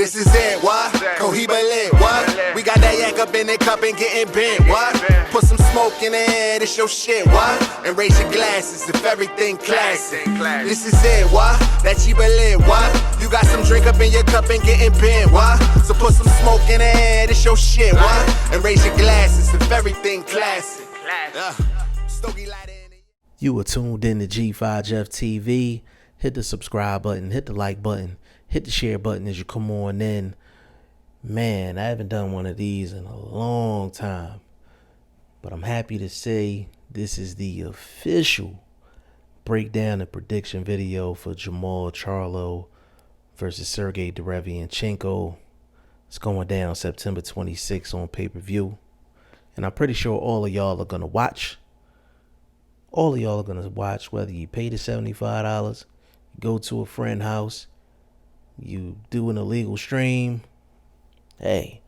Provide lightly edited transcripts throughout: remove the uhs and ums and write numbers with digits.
This is it, what? Cohiba lit, what? We got that yak up in the cup and getting bent, what? Put some smoke in the air, this your shit, what? And raise your glasses if everything classic. This is it, what? That Chiba lit, what? You got some drink up in your cup and getting bent, what? So put some smoke in the air, this your shit, what? And raise your glasses if everything classic. Stogie light in it. You are tuned in to G5 Jeff TV. Hit the subscribe button, hit the like button, hit the share button as you come on in. Man, I haven't done one of these in a long time, but I'm happy to say this is the official breakdown and prediction video for Jermall Charlo versus Sergey Derevyanchenko. It's going down September 26th on pay-per-view, and I'm pretty sure all of y'all are gonna watch. All of y'all are gonna watch, whether you pay the $75, go to a friend's house, you do an illegal stream. Hey,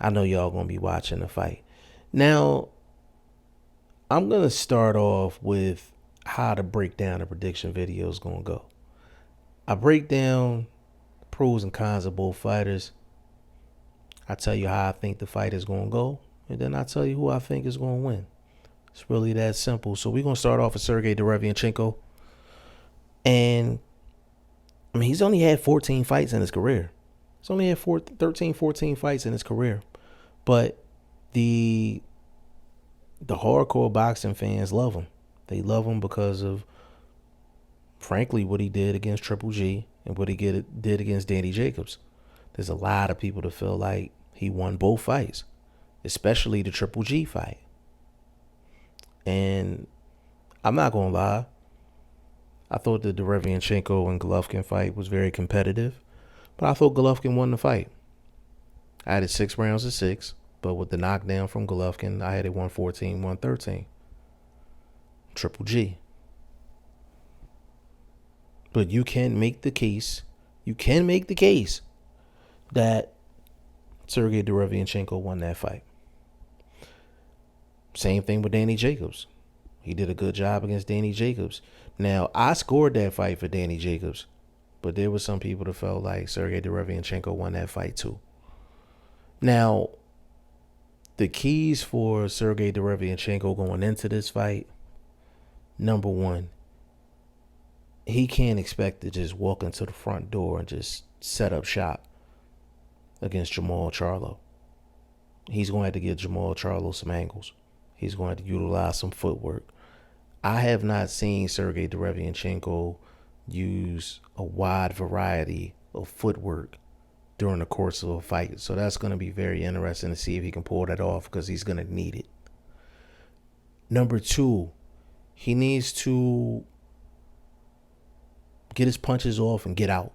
I know y'all gonna be watching the fight. Now, I'm gonna start off with how to break down the prediction video is gonna go. I break down pros and cons of both fighters. I tell you how I think the fight is gonna go, and then I tell you who I think is gonna win. It's really that simple. So we're gonna start off with Sergey Derevyanchenko. And I mean, he's only had 14 fights in his career. He's only had 13, 14 fights in his career. But the hardcore boxing fans love him. They love him because of, frankly, what he did against Triple G and what he did against Danny Jacobs. There's a lot of people that feel like he won both fights, especially the Triple G fight. And I'm not going to lie. I thought the Derevyanchenko and Golovkin fight was very competitive, but I thought Golovkin won the fight. I had it 6 rounds to 6, but with the knockdown from Golovkin, I had it 114, 113. Triple G. But you can make the case, that Sergey Derevyanchenko won that fight. Same thing with Danny Jacobs. He did a good job against Danny Jacobs. Now, I scored that fight for Danny Jacobs, but there were some people that felt like Sergey Derevyanchenko won that fight too. Now, the keys for Sergey Derevyanchenko going into this fight, number one, he can't expect to just walk into the front door and just set up shop against Jermall Charlo. He's going to have to give Jermall Charlo some angles. He's going to utilize some footwork. I have not seen Sergey Derevyanchenko use a wide variety of footwork during the course of a fight. So that's going to be very interesting to see if he can pull that off, because he's going to need it. Number two, he needs to get his punches off and get out.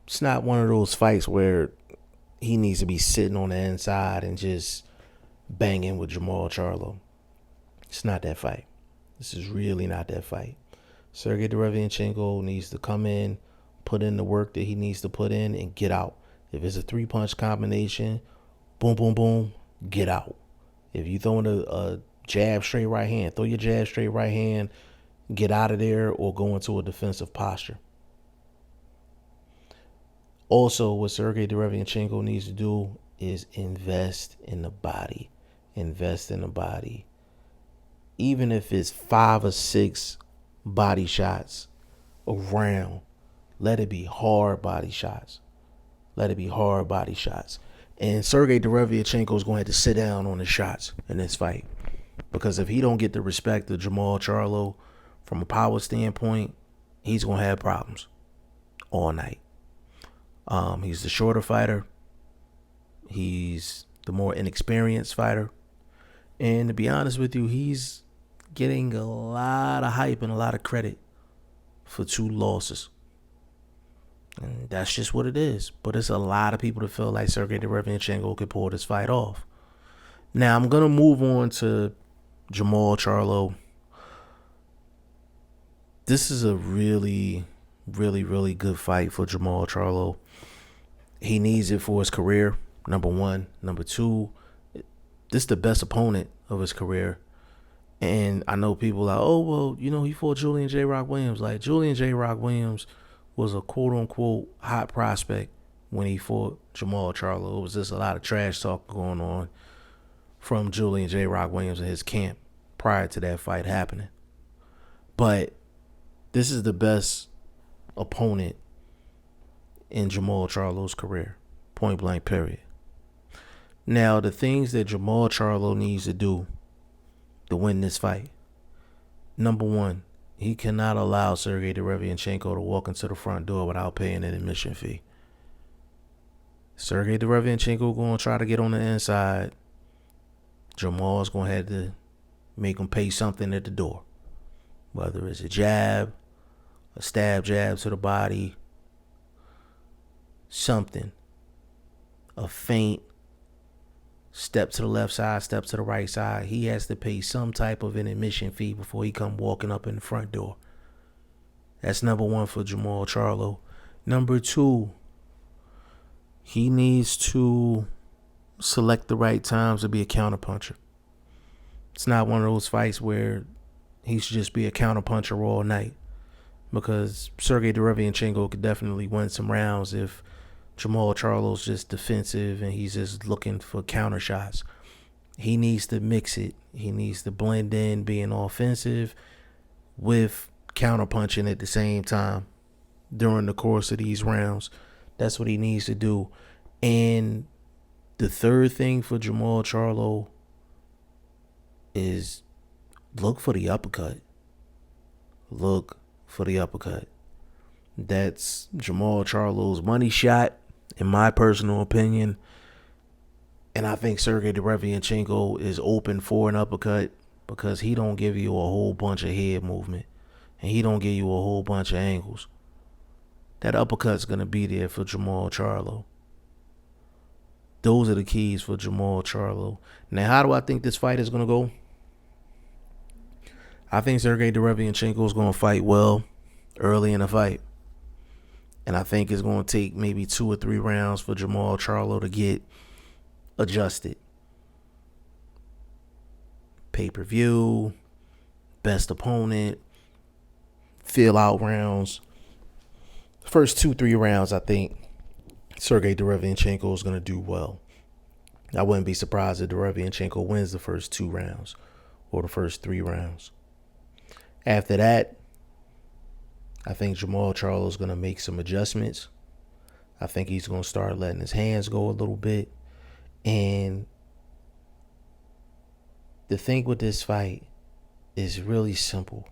It's not one of those fights where he needs to be sitting on the inside and just banging with Jermall Charlo. It's not that fight. This is really not that fight. Sergey Derevyanchenko needs to come in, put in the work that he needs to put in, and get out. If it's a 3-punch combination, boom, boom, boom, get out. If you throwing a jab straight right hand, throw your jab straight right hand, get out of there, or go into a defensive posture. Also, what Sergey Derevyanchenko needs to do is invest in the body. Invest in the body. Even if it's 5 or 6 body shots a round, let it be hard body shots. Let it be hard body shots. And Sergey Derevyanchenko is going to have to sit down on the shots in this fight, because if he don't get the respect of Jermall Charlo from a power standpoint, he's going to have problems all night. He's the shorter fighter. He's the more inexperienced fighter. And to be honest with you, he's getting a lot of hype and a lot of credit for 2 losses. And that's just what it is. But it's a lot of people that feel like Sergey Derevyanchenko could pull this fight off. Now, I'm going to move on to Jermall Charlo. This is a really, really good fight for Jermall Charlo. He needs it for his career, number one. Number two, this is the best opponent of his career. And I know people are like, oh, well, you know, he fought Julian J. Rock Williams. Like, Julian J. Rock Williams was a quote-unquote hot prospect when he fought Jermall Charlo. It was just a lot of trash talk going on from Julian J. Rock Williams and his camp prior to that fight happening. But this is the best opponent in Jermall Charlo's career, point blank period. Now, the things that Jermall Charlo needs to do to win this fight: number one, he cannot allow Sergey Derevyanchenko to walk into the front door without paying an admission fee. Sergey Derevyanchenko going to try to get on the inside. Jermall's going to have to make him pay something at the door. Whether it's a jab, a stab jab to the body, something. A feint, step to the left side, step to the right side. He has to pay some type of an admission fee before he come walking up in the front door. That's number one for Jermall Charlo. Number two, he needs to select the right times to be a counterpuncher. It's not one of those fights where he should just be a counterpuncher all night, because Sergey Derevyanchenko could definitely win some rounds if Jermall Charlo's just defensive and he's just looking for counter shots. He needs to mix it. He needs to blend in being offensive with counterpunching at the same time during the course of these rounds. That's what he needs to do. And the third thing for Jermall Charlo is look for the uppercut. Look for the uppercut. That's Jermall Charlo's money shot, in my personal opinion. And I think Sergey Derevyanchenko is open for an uppercut because he don't give you a whole bunch of head movement. And he don't give you a whole bunch of angles. That uppercut's going to be there for Jermall Charlo. Those are the keys for Jermall Charlo. Now, how do I think this fight is going to go? I think Sergey Derevyanchenko is going to fight well early in the fight. And I think it's going to take maybe 2 or 3 rounds for Jermall Charlo to get adjusted. Pay-per-view, best opponent, feel-out rounds. The first 2-3 rounds, I think Sergey Derevyanchenko is going to do well. I wouldn't be surprised if Derevyanchenko wins the first 2 rounds or the first 3 rounds. After that, I think Jermall Charlo is going to make some adjustments. I think he's going to start letting his hands go a little bit. And the thing with this fight is really simple.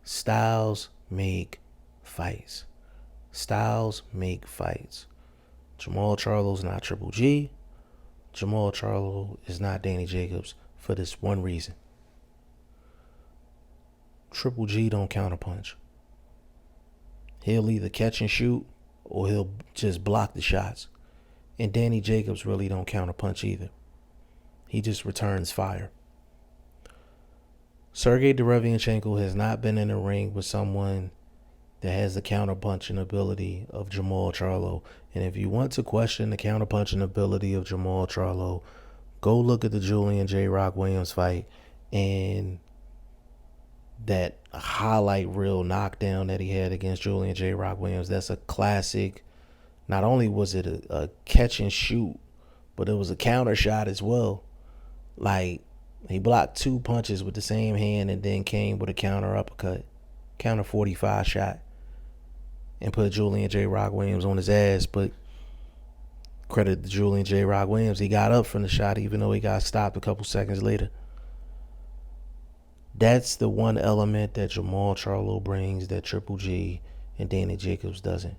Styles make fights. Styles make fights. Jermall Charlo's not Triple G. Jermall Charlo is not Danny Jacobs for this one reason. Triple G don't counterpunch. He'll either catch and shoot or he'll just block the shots. And Danny Jacobs really don't counterpunch either. He just returns fire. Sergey Derevyanchenko has not been in a ring with someone that has the counterpunching ability of Jermall Charlo. And if you want to question the counterpunching ability of Jermall Charlo, go look at the Julian J. Rock Williams fight and that highlight reel knockdown that he had against Julian J. Rock Williams. That's a classic. Not only was it a catch and shoot, but it was a counter shot as well. Like, he blocked 2 punches with the same hand and then came with a counter uppercut, counter 45 shot, and put Julian J. Rock Williams on his ass. But credit to Julian J. Rock Williams, he got up from the shot even though he got stopped a couple seconds later. That's the one element that Jermall Charlo brings that Triple G and Danny Jacobs doesn't.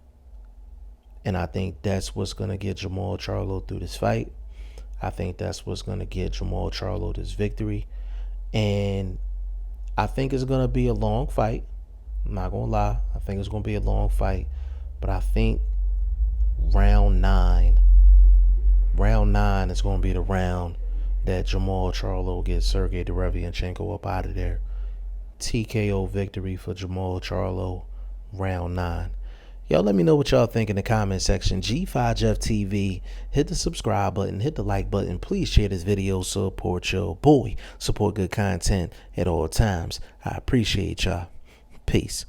And I think that's what's going to get Jermall Charlo through this fight. I think that's what's going to get Jermall Charlo this victory. And I think it's going to be a long fight. I'm not going to lie. I think it's going to be a long fight. But I think round 9 is going to be the round that Jermall Charlo gets Sergey Derevyanchenko up out of there. TKO victory for Jermall Charlo, round 9. Y'all let me know what y'all think in the comment section. G5 Jeff TV. Hit the subscribe button. Hit the like button. Please share this video. Support your boy. Support good content at all times. I appreciate y'all. Peace.